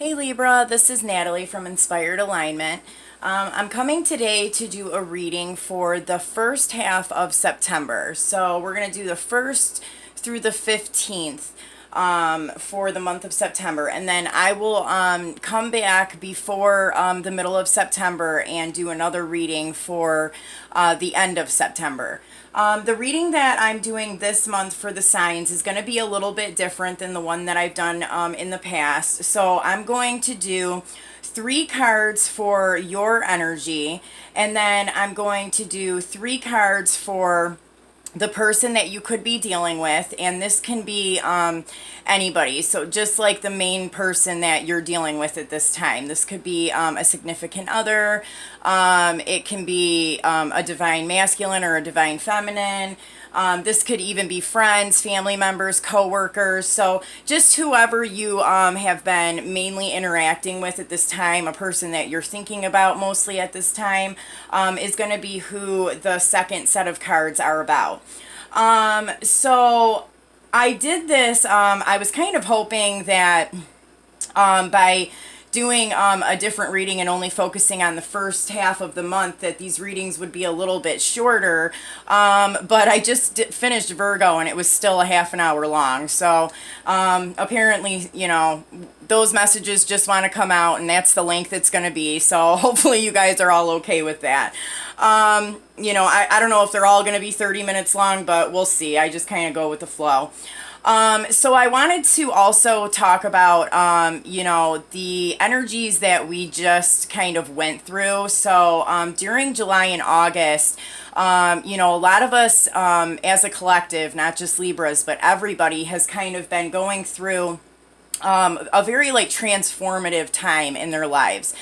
Hey Libra, this is Natalie from Inspired Alignment. I'm coming today to do a reading for the first half of September. So we're going to do the 1st through the 15th for the month of September. And then I will come back before the middle of September and do another reading for the end of September. The reading that I'm doing this month for the signs is going to be a little bit different than the one that I've done in the past. So I'm going to do 3 cards for your energy, and then I'm going to do 3 cards for the person that you could be dealing with, and this can be anybody. So just like the main person that you're dealing with at this time. This could be a significant other. It can be a divine masculine or a divine feminine. This could even be friends, family members, co-workers. So just whoever you have been mainly interacting with at this time, a person that you're thinking about mostly at this time, is going to be who the second set of cards are about. So I did this, I was kind of hoping that by doing a different reading and only focusing on the first half of the month, that these readings would be a little bit shorter, but I just finished Virgo and it was still a half an hour long. So apparently, you know, those messages just want to come out, and that's the length it's going to be. So hopefully you guys are all okay with that. You know, I don't know if they're all going to be 30 minutes long, but we'll see. I just kind of go with the flow. So I wanted to also talk about, you know, the energies that we just kind of went through. So during July and August, you know, a lot of us as a collective, not just Libras, but everybody has kind of been going through a very like transformative time in their lives.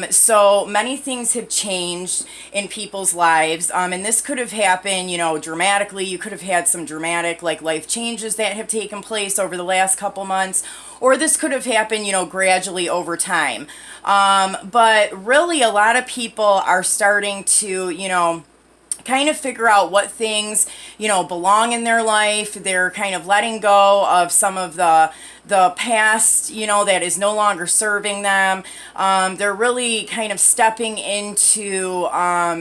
So many things have changed in people's lives, and this could have happened, you know, dramatically. You could have had some dramatic like life changes that have taken place over the last couple months, or this could have happened, you know, gradually over time. But really a lot of people are starting to, you know, kind of figure out what things, you know, belong in their life. They're kind of letting go of some of the past, you know, that is no longer serving them. They're really kind of stepping into,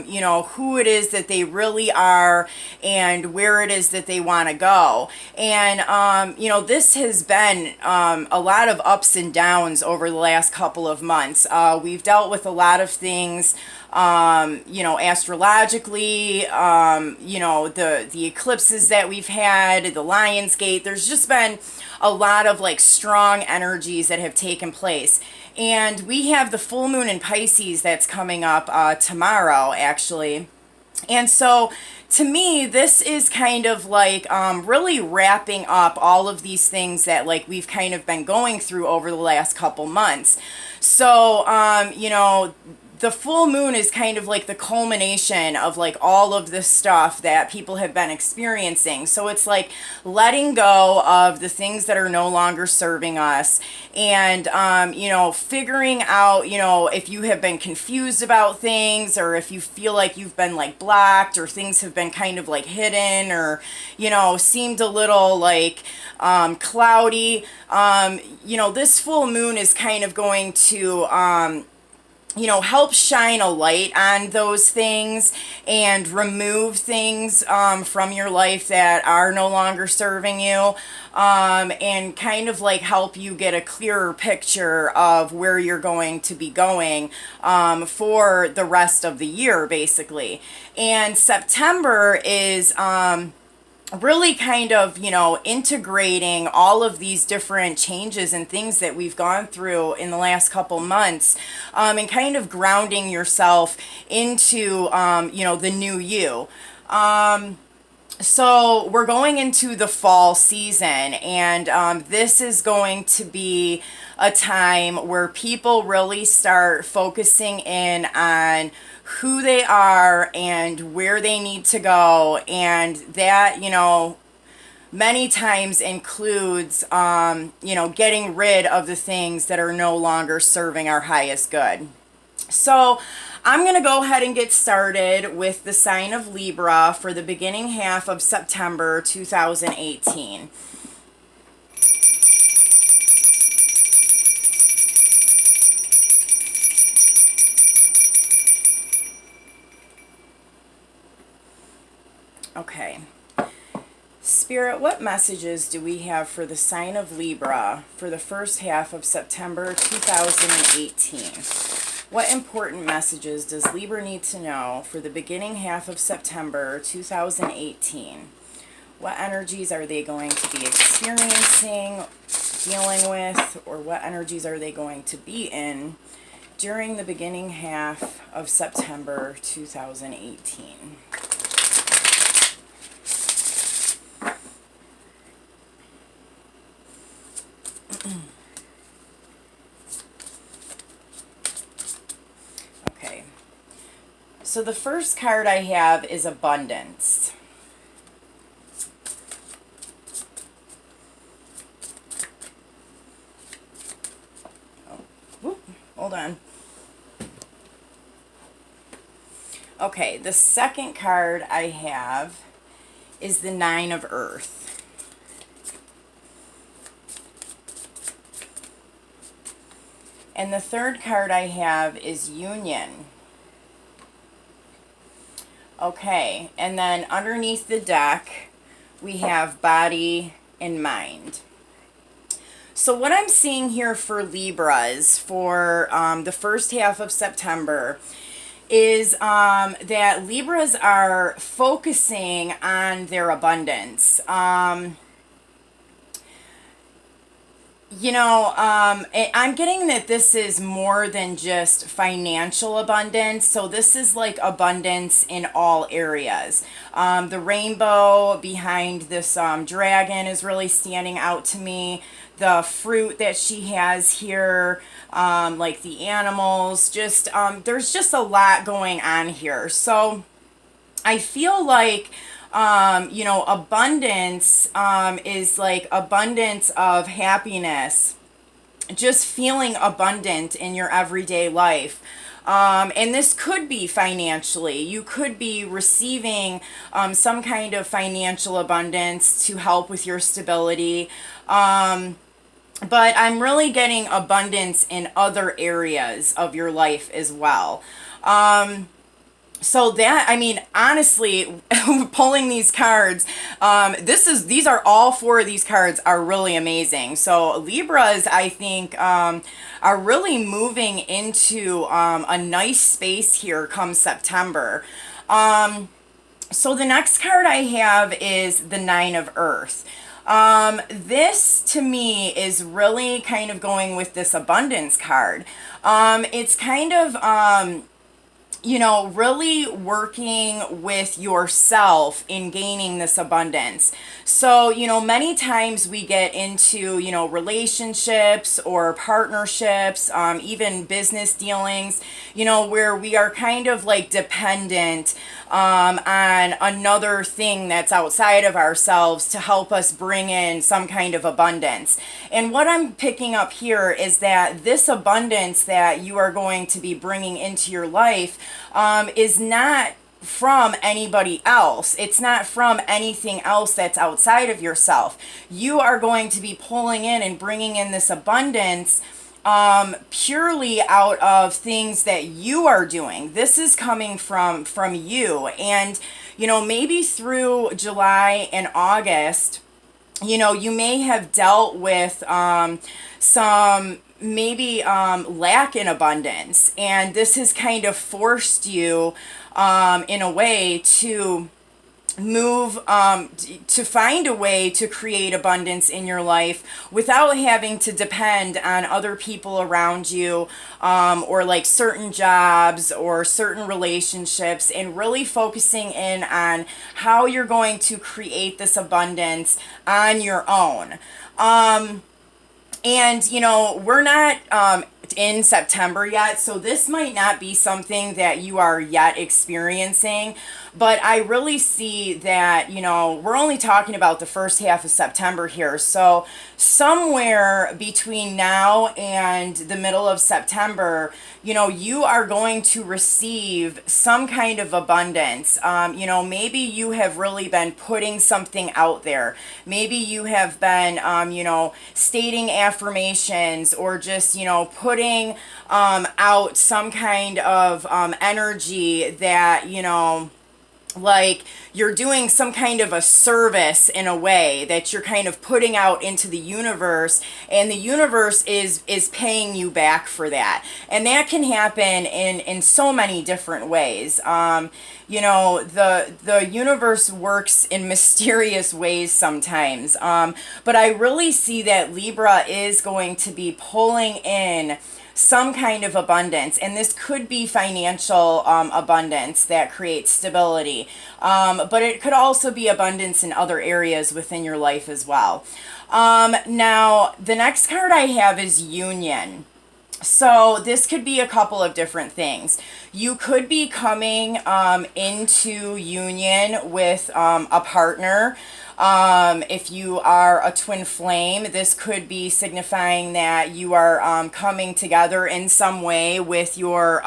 you know, who it is that they really are and where it is that they want to go. And, you know, this has been a lot of ups and downs over the last couple of months. We've dealt with a lot of things, you know, astrologically, you know, the eclipses that we've had, the Lion's Gate. There's just been a lot of like strong energies that have taken place. And we have the full moon in Pisces that's coming up tomorrow, actually. And so to me, this is kind of like really wrapping up all of these things that like we've kind of been going through over the last couple months. So, you know, the full moon is kind of like the culmination of like all of this stuff that people have been experiencing. So it's like letting go of the things that are no longer serving us, and you know, figuring out, you know, if you have been confused about things, or if you feel like you've been like blocked, or things have been kind of like hidden, or, you know, seemed a little like cloudy. You know, this full moon is kind of going to you know, help shine a light on those things and remove things from your life that are no longer serving you, and kind of like help you get a clearer picture of where you're going to be going for the rest of the year, basically. And September is really kind of, you know, integrating all of these different changes and things that we've gone through in the last couple months, and kind of grounding yourself into, you know, the new you. So we're going into the fall season, and this is going to be a time where people really start focusing in on who they are and where they need to go, and that, you know, many times includes, you know, getting rid of the things that are no longer serving our highest good. So I'm going to go ahead and get started with the sign of Libra for the beginning half of September 2018. Okay. Spirit, what messages do we have for the sign of Libra for the first half of September 2018? What important messages does Libra need to know for the beginning half of September 2018? What energies are they going to be experiencing, dealing with, or what energies are they going to be in during the beginning half of September 2018? Okay, so the first card I have is abundance. Oh, whoop, hold on. Okay, the second card I have is the Nine of Earth. And the third card I have is Union. Okay, and then underneath the deck, we have Body and Mind. So what I'm seeing here for Libras for the first half of September is that Libras are focusing on their abundance. I'm getting that this is more than just financial abundance. So this is like abundance in all areas. The rainbow behind this dragon is really standing out to me. The fruit that she has here, like the animals, just there's just a lot going on here. So I feel like abundance is like abundance of happiness, just feeling abundant in your everyday life. And this could be financially. You could be receiving some kind of financial abundance to help with your stability. But I'm really getting abundance in other areas of your life as well. So that, I mean, honestly, pulling these cards, these are all four of these cards are really amazing. So Libras, I think, are really moving into a nice space here come September. So the next card I have is the Nine of Earth. This to me is really kind of going with this abundance card. It's kind of, really working with yourself in gaining this abundance. So, many times we get into, relationships or partnerships, even business dealings, where we are kind of like dependent on another thing that's outside of ourselves to help us bring in some kind of abundance. And what I'm picking up here is that this abundance that you are going to be bringing into your life is not from anybody else. It's not from anything else that's outside of yourself. You are going to be pulling in and bringing in this abundance purely out of things that you are doing. This is coming from you. And, maybe through July and August, you may have dealt with some maybe lack in abundance, and this has kind of forced you in a way to move to find a way to create abundance in your life without having to depend on other people around you, or like certain jobs or certain relationships, and really focusing in on how you're going to create this abundance on your own. And, we're not in September yet, so this might not be something that you are yet experiencing, but I really see that, we're only talking about the first half of September here. So somewhere between now and the middle of September, you are going to receive some kind of abundance. Maybe you have really been putting something out there. Maybe you have been, stating affirmations, or just, putting out some kind of energy that, like you're doing some kind of a service in a way that you're kind of putting out into the universe, and the universe is paying you back for that. And that can happen in so many different ways. You know, the universe works in mysterious ways sometimes, but I really see that Libra is going to be pulling in some kind of abundance, and this could be financial abundance that creates stability, but it could also be abundance in other areas within your life as well. Now, the next card I have is Union. So this could be a couple of different things. You could be coming into union with a partner. If you are a twin flame, this could be signifying that you are coming together in some way with your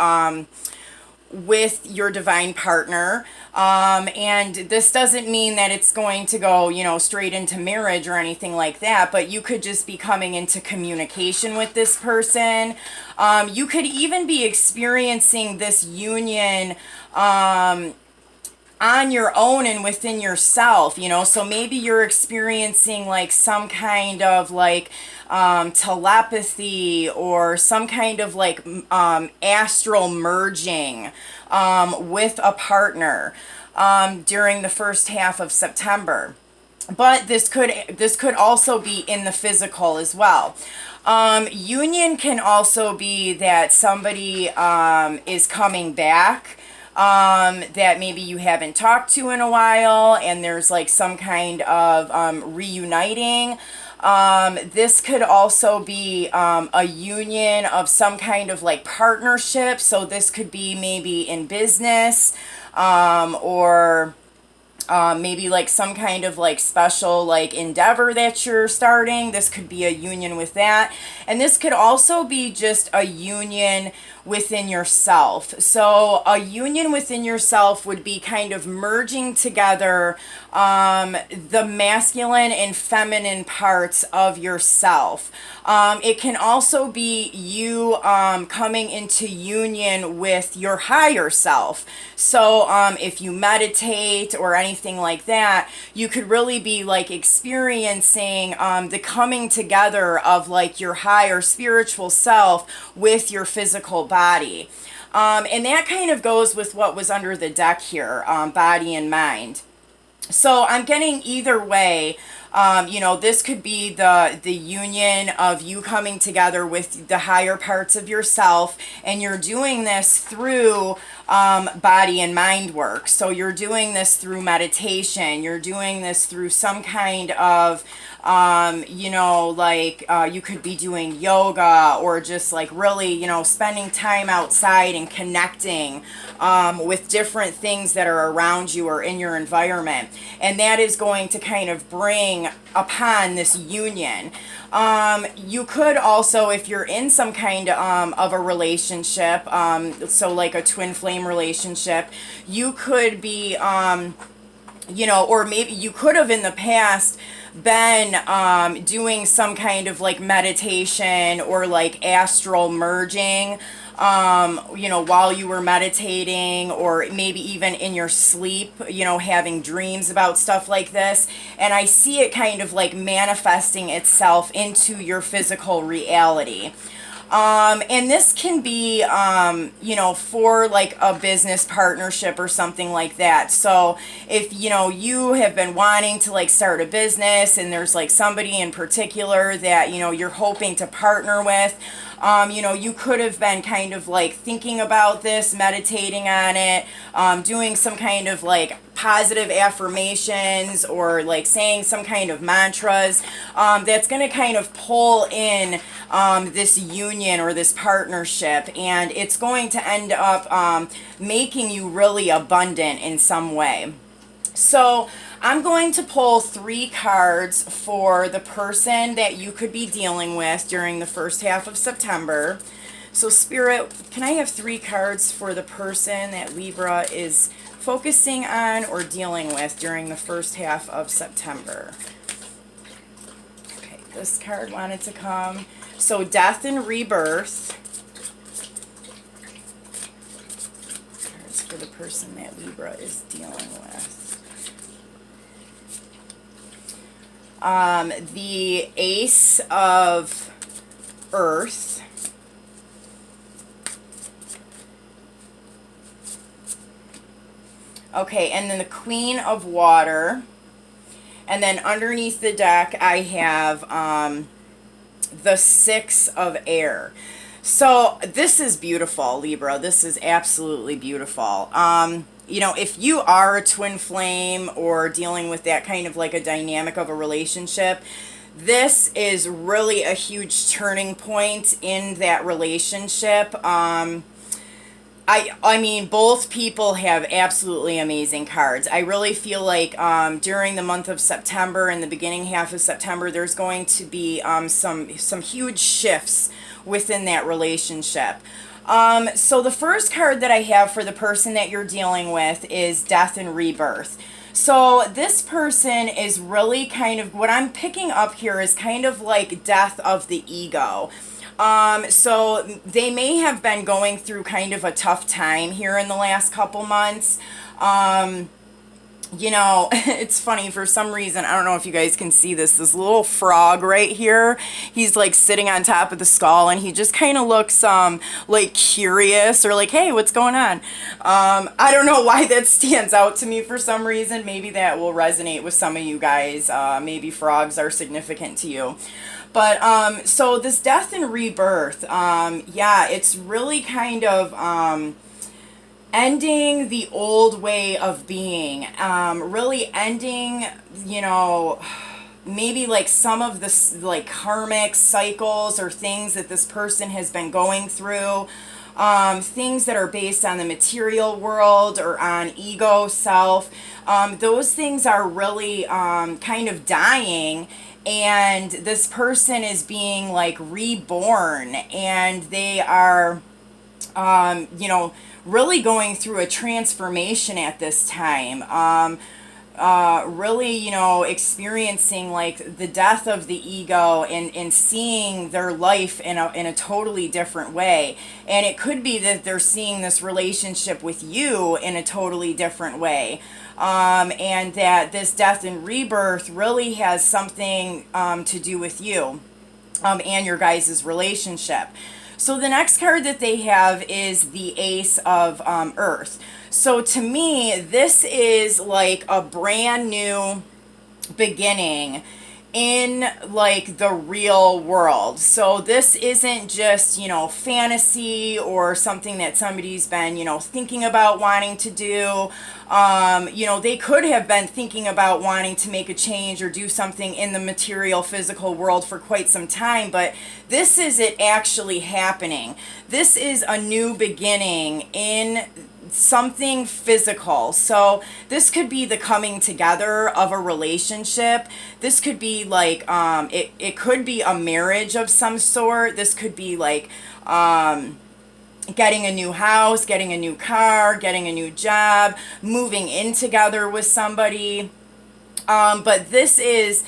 divine partner. And this doesn't mean that it's going to go, you know, straight into marriage or anything like that, but you could just be coming into communication with this person. You could even be experiencing this union on your own and within yourself, you know. So maybe you're experiencing like some kind of like telepathy or some kind of like astral merging with a partner during the first half of September. But this could also be in the physical as well. Union can also be that somebody is coming back that maybe you haven't talked to in a while, and there's like some kind of reuniting. This could also be a union of some kind of like partnership. So this could be maybe in business, or maybe like some kind of like special like endeavor that you're starting. This could be a union with that. And this could also be just a union within yourself. So a union within yourself would be kind of merging together the masculine and feminine parts of yourself. It can also be you coming into union with your higher self. So if you meditate or anything like that, you could really be like experiencing the coming together of like your higher spiritual self with your physical body. And that kind of goes with what was under the deck here, body and mind. So I'm getting either way. You know, this could be the union of you coming together with the higher parts of yourself, and you're doing this through body and mind work. So you're doing this through meditation. You're doing this through some kind of you know, like you could be doing yoga, or just like really, you know, spending time outside and connecting with different things that are around you or in your environment. And that is going to kind of bring upon this union. You could also, if you're in some kind of a relationship, so like a twin flame relationship, you could be, you know, or maybe you could have in the past been doing some kind of like meditation or like astral merging, you know, while you were meditating, or maybe even in your sleep, you know, having dreams about stuff like this. And I see it kind of like manifesting itself into your physical reality. And this can be, you know, for like a business partnership or something like that. So if, you know, you have been wanting to like start a business, and there's like somebody in particular that, you know, you're hoping to partner with, you know, you could have been kind of like thinking about this, meditating on it, doing some kind of like positive affirmations, or like saying some kind of mantras, that's going to kind of pull in this union or this partnership, and it's going to end up making you really abundant in some way. So I'm going to pull 3 cards for the person that you could be dealing with during the first half of September. So Spirit, can I have 3 cards for the person that Libra is focusing on or dealing with during the first half of September? Okay, this card wanted to come. So death and rebirth. Cards for the person that Libra is dealing with. The Ace of Earth. Okay, and then the Queen of Water. And then underneath the deck, I have the Six of Air. So this is beautiful, Libra. This is absolutely beautiful. You know, if you are a twin flame or dealing with that kind of like a dynamic of a relationship, this is really a huge turning point in that relationship. I mean, both people have absolutely amazing cards. I really feel like during the month of September and the beginning half of September, there's going to be some huge shifts within that relationship. So the first card that I have for the person that you're dealing with is Death and Rebirth. So this person is really kind of, what I'm picking up here is kind of like death of the ego. So they may have been going through kind of a tough time here in the last couple months. You know, it's funny, for some reason, I don't know if you guys can see this little frog right here, he's like sitting on top of the skull, and he just kind of looks like curious, or like, hey, what's going on? I don't know why that stands out to me for some reason. Maybe that will resonate with some of you guys. Maybe frogs are significant to you. But so this Death and Rebirth, yeah, it's really kind of ending the old way of being, really ending, you know, maybe like some of this like karmic cycles or things that this person has been going through, things that are based on the material world or on ego, self. Those things are really kind of dying, and this person is being like reborn, and they are you know, really going through a transformation at this time. Really, you know, experiencing like the death of the ego, and seeing their life in a totally different way. And it could be that they're seeing this relationship with you in a totally different way. And that this death and rebirth really has something to do with you and your guys' relationship. So the next card that they have is the Ace of Earth. So to me, this is like a brand new beginning in like the real world. So this isn't just, you know, fantasy or something that somebody's been, you know, thinking about wanting to do. You know, they could have been thinking about wanting to make a change or do something in the material physical world for quite some time, but this is it actually happening. This is a new beginning in something physical. So this could be the coming together of a relationship. This could be like it could be a marriage of some sort. This could be like getting a new house, getting a new car, getting a new job, moving in together with somebody. But this is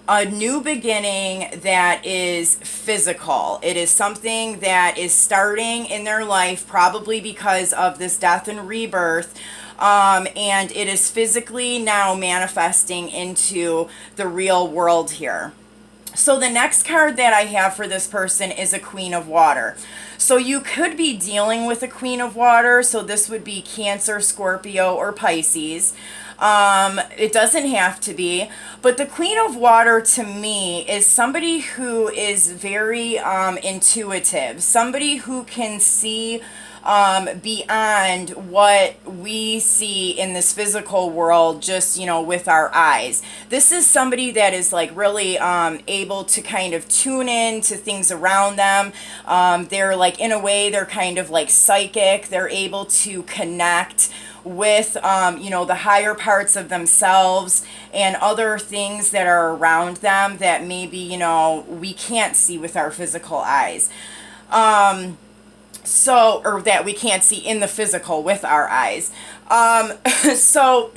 a new beginning that is physical. It is something that is starting in their life, probably because of this death and rebirth. And it is physically now manifesting into the real world here. So the next card that I have for this person is a Queen of Water. So you could be dealing with a Queen of Water. So this would be Cancer, Scorpio, or Pisces. It doesn't have to be, but the Queen of Water to me is somebody who is very intuitive, somebody who can see beyond what we see in this physical world, just, you know, with our eyes. This is somebody that is like really able to kind of tune in to things around them. They're like, in a way, they're kind of like psychic. They're able to connect with you know, the higher parts of themselves and other things that are around them that maybe, you know, we can't see with our physical eyes. So, or that we can't see in the physical with our eyes. So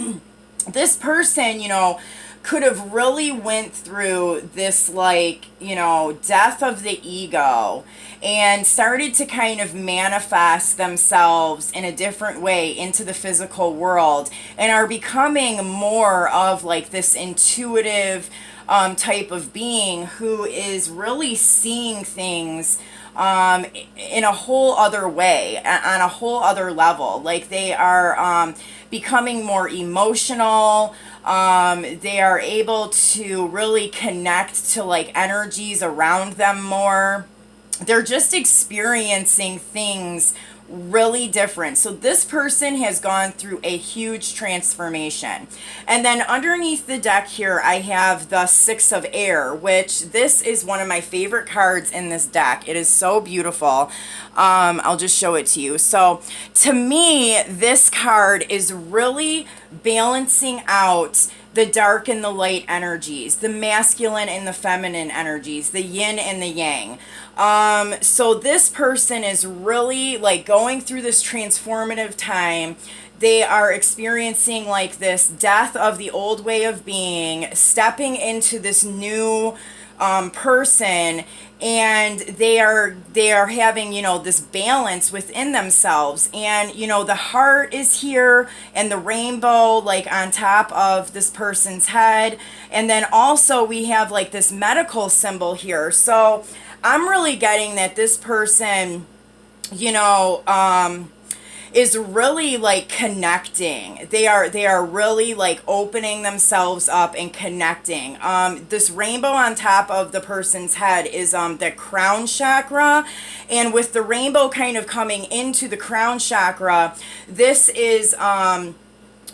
this person, you know, could have really went through this, like, you know, death of the ego, and started to kind of manifest themselves in a different way into the physical world, and are becoming more of like this intuitive type of being who is really seeing things in a whole other way, on a whole other level. Like they are becoming more emotional. They are able to really connect to like energies around them more. They're just experiencing things really different. So this person has gone through a huge transformation. And then underneath the deck here, I have the Six of Air, which this is one of my favorite cards in this deck. It is so beautiful. I'll just show it to you. So to me, this card is really balancing out the dark and the light energies, the masculine and the feminine energies, the yin and the yang. So this person is really like going through this transformative time. They are experiencing like this death of the old way of being, stepping into this new person, and they are having, you know, this balance within themselves. And you know, the heart is here and the rainbow like on top of this person's head, and then also we have like this medical symbol here. So I'm really getting that this person, you know, is really like connecting. They are really like opening themselves up and connecting. This rainbow on top of the person's head is the crown chakra, and with the rainbow kind of coming into the crown chakra, this is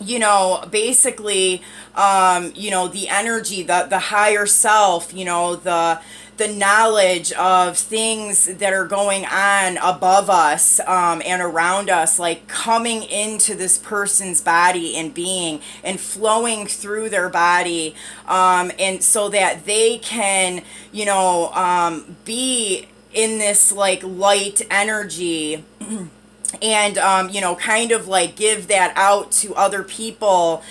you know, basically you know, the energy, the higher self, you know, the knowledge of things that are going on above us and around us, like coming into this person's body and being and flowing through their body, and so that they can, you know, be in this like light energy and you know, kind of like give that out to other people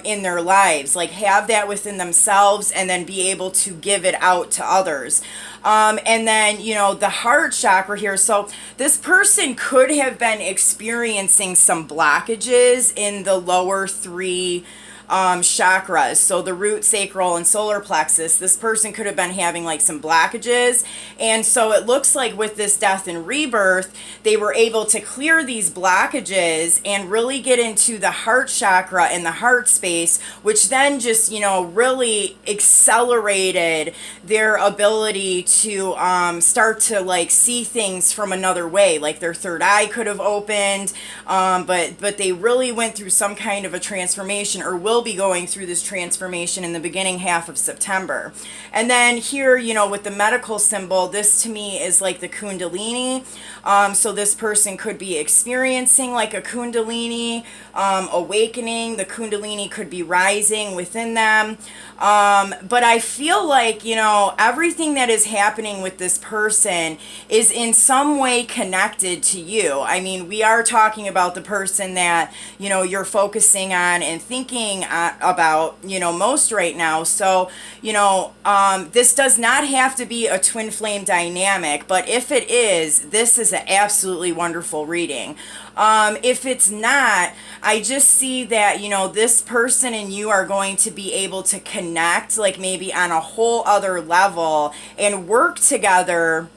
in their lives, like have that within themselves and then be able to give it out to others. And then, you know, the heart chakra here. So this person could have been experiencing some blockages in the lower three chakras, so the root, sacral, and solar plexus. This person could have been having like some blockages, and so it looks like with this death and rebirth, they were able to clear these blockages and really get into the heart chakra and the heart space, which then just, you know, really accelerated their ability to start to like see things from another way. Like their third eye could have opened, but they really went through some kind of a transformation, or will be going through this transformation in the beginning half of September. And then here, you know, with the medical symbol, this to me is like the Kundalini. So this person could be experiencing like a Kundalini awakening. The Kundalini could be rising within them. But I feel like, you know, everything that is happening with this person is in some way connected to you. I mean, we are talking about the person that, you know, you're focusing on and thinking about, you know, most right now. So, you know, this does not have to be a twin flame dynamic, but if it is, this is an absolutely wonderful reading. If it's not, I just see that, you know, this person and you are going to be able to connect, like maybe on a whole other level, and work together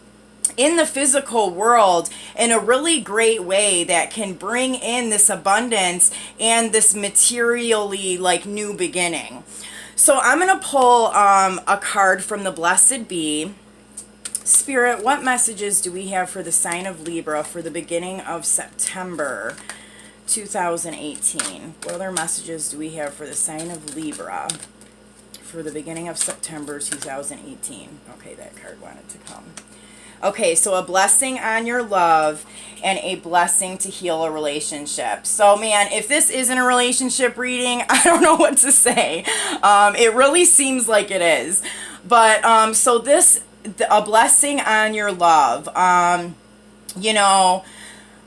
in the physical world in a really great way that can bring in this abundance and this materially like new beginning. So I'm going to pull a card from the Blessed Bee. Spirit, what messages do we have for the sign of Libra for the beginning of September 2018? What other messages do we have for the sign of Libra for the beginning of September 2018? Okay, that card wanted to come. Okay, so a blessing on your love and a blessing to heal a relationship. So, man, if this isn't a relationship reading, I don't know what to say. It really seems like it is. But, so this, a blessing on your love. You know,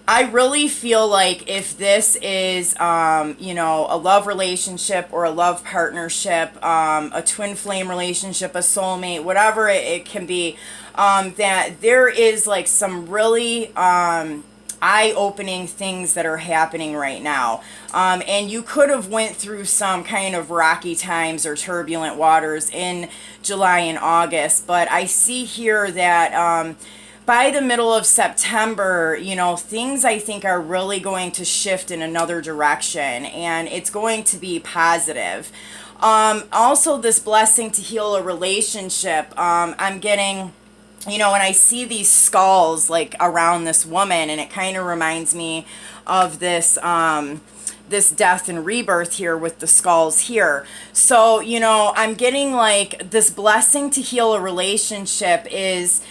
I really feel like if this is, you know, a love relationship or a love partnership, a twin flame relationship, a soulmate, whatever it can be, that there is like some really eye-opening things that are happening right now. And you could have went through some kind of rocky times or turbulent waters in July and August, but I see here that by the middle of September, you know, things I think are really going to shift in another direction, and it's going to be positive. Also, this blessing to heal a relationship, I'm getting, you know, when I see these skulls like around this woman, and it kind of reminds me of this this death and rebirth here with the skulls here. So, you know, I'm getting like this blessing to heal a relationship is,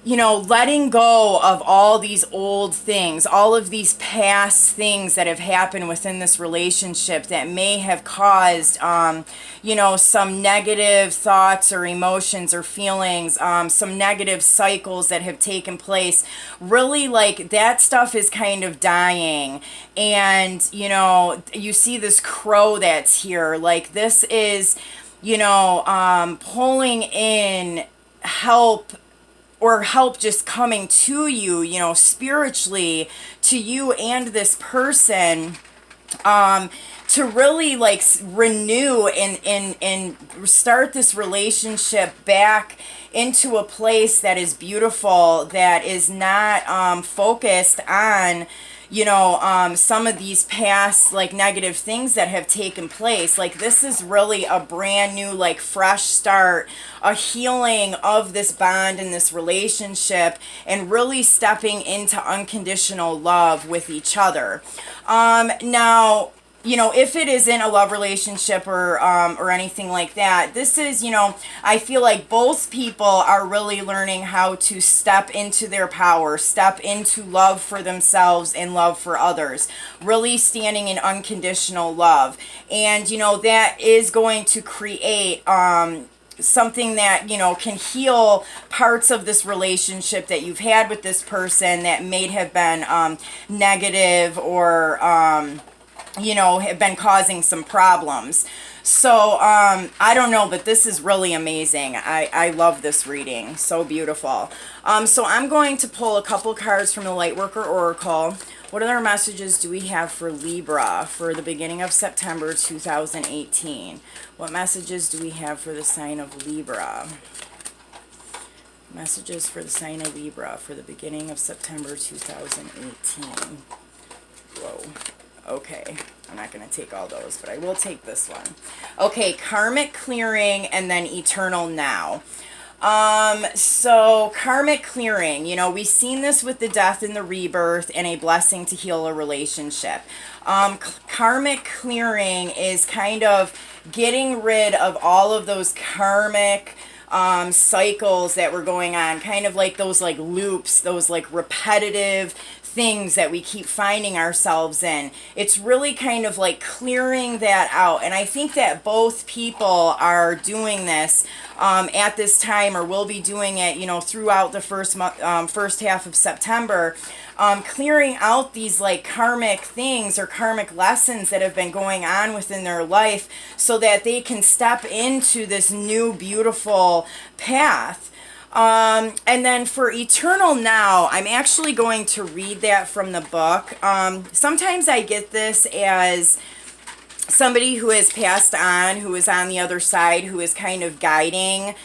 you know, letting go of all these old things, all of these past things that have happened within this relationship that may have caused, you know, some negative thoughts or emotions or feelings, some negative cycles that have taken place. Really, like, that stuff is kind of dying. And, you know, you see this crow that's here. Like, this is, you know, pulling in help, or help just coming to you, you know, spiritually, to you and this person, to really like renew and start this relationship back into a place that is beautiful, that is not focused on, you know, some of these past like negative things that have taken place. Like, this is really a brand new, like, fresh start, a healing of this bond and this relationship, and really stepping into unconditional love with each other. Now, you know, if it isn't a love relationship or anything like that, this is, you know, I feel like both people are really learning how to step into their power, step into love for themselves and love for others, really standing in unconditional love. And, you know, that is going to create something that, you know, can heal parts of this relationship that you've had with this person that may have been negative, or you know, have been causing some problems. So, I don't know, but this is really amazing. I love this reading. So beautiful. So I'm going to pull a couple cards from the Lightworker Oracle. What other messages do we have for Libra for the beginning of September 2018? What messages do we have for the sign of Libra? Messages for the sign of Libra for the beginning of September 2018. Whoa. Okay, I'm not going to take all those, but I will take this one. Okay, karmic clearing and then eternal now. So karmic clearing, you know, we've seen this with the death and the rebirth and a blessing to heal a relationship. Karmic clearing is kind of getting rid of all of those karmic cycles that were going on, kind of like those like loops, those like repetitive things that we keep finding ourselves in. It's really kind of like clearing that out. And I think that both people are doing this at this time, or will be doing it, you know, throughout the first half of September, clearing out these like karmic things or karmic lessons that have been going on within their life, so that they can step into this new beautiful path. And then for eternal now, I'm actually going to read that from the book. Sometimes I get this as somebody who has passed on, who is on the other side, who is kind of guiding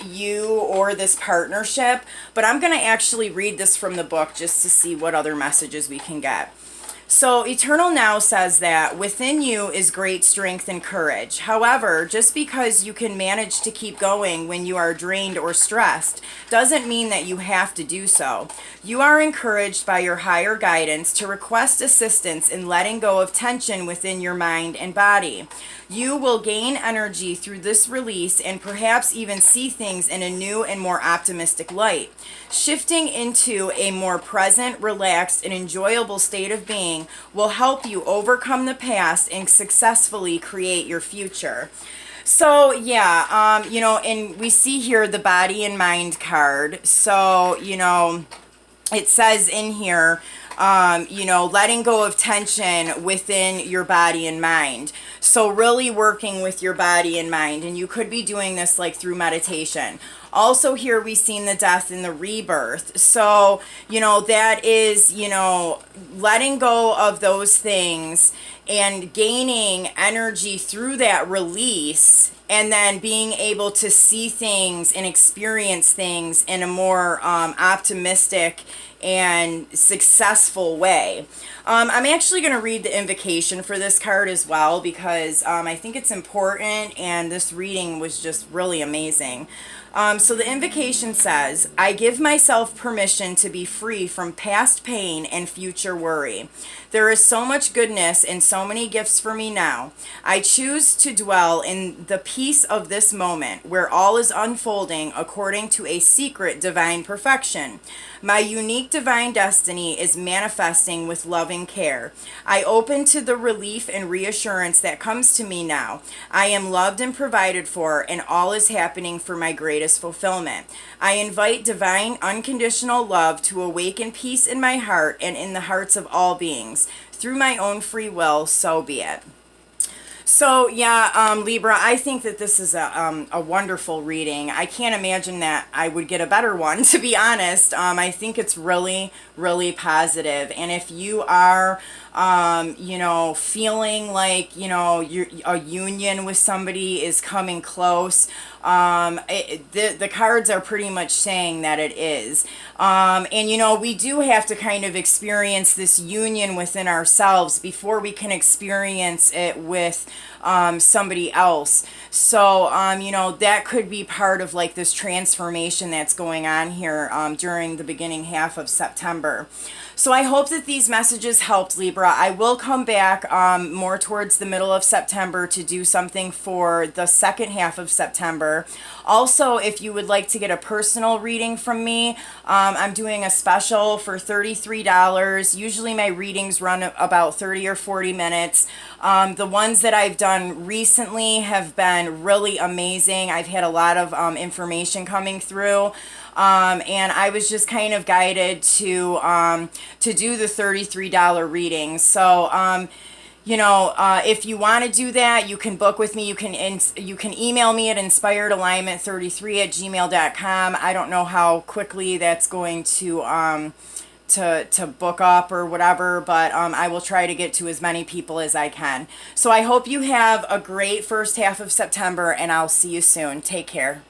you or this partnership. But I'm going to actually read this from the book just to see what other messages we can get. So Eternal Now says that within you is great strength and courage. However, just because you can manage to keep going when you are drained or stressed doesn't mean that you have to do so. You are encouraged by your higher guidance to request assistance in letting go of tension within your mind and body. You will gain energy through this release and perhaps even see things in a new and more optimistic light. Shifting into a more present, relaxed, and enjoyable state of being will help you overcome the past and successfully create your future. So, yeah, you know, and we see here the body and mind card. So, you know, it says in here, letting go of tension within your body and mind. So really working with your body and mind, and you could be doing this like through meditation. Also here we've seen the death and the rebirth. So, that is, letting go of those things and gaining energy through that release, and then being able to see things and experience things in a more optimistic and successful way. I'm actually going to read the invocation for this card as well, because I think it's important, and this reading was just really amazing. So the invocation says, I give myself permission to be free from past pain and future worry. There is so much goodness and so many gifts for me now. I choose to dwell in the peace of this moment where all is unfolding according to a secret divine perfection. My unique divine destiny is manifesting with loving care. I open to the relief and reassurance that comes to me now. I am loved and provided for, and all is happening for my greatest fulfillment. I invite divine unconditional love to awaken peace in my heart and in the hearts of all beings. Through my own free will, so be it. So yeah, Libra, I think that this is a wonderful reading. I can't imagine that I would get a better one, to be honest. I think it's really, really positive. And if you are, feeling like, a union with somebody is coming close, the cards are pretty much saying that it is. And, we do have to kind of experience this union within ourselves before we can experience it with somebody else. So, that could be part of like this transformation that's going on here during the beginning half of September. So I hope that these messages helped, Libra. I will come back more towards the middle of September to do something for the second half of September. Also, if you would like to get a personal reading from me, I'm doing a special for $33. Usually my readings run about 30 or 40 minutes. The ones that I've done recently have been really amazing. I've had a lot of information coming through. And I was just kind of guided to do the $33 reading. So, if you want to do that, you can book with me. You can email me at inspiredalignment33@gmail.com. I don't know how quickly that's going to book up or whatever, but I will try to get to as many people as I can. So I hope you have a great first half of September, and I'll see you soon. Take care.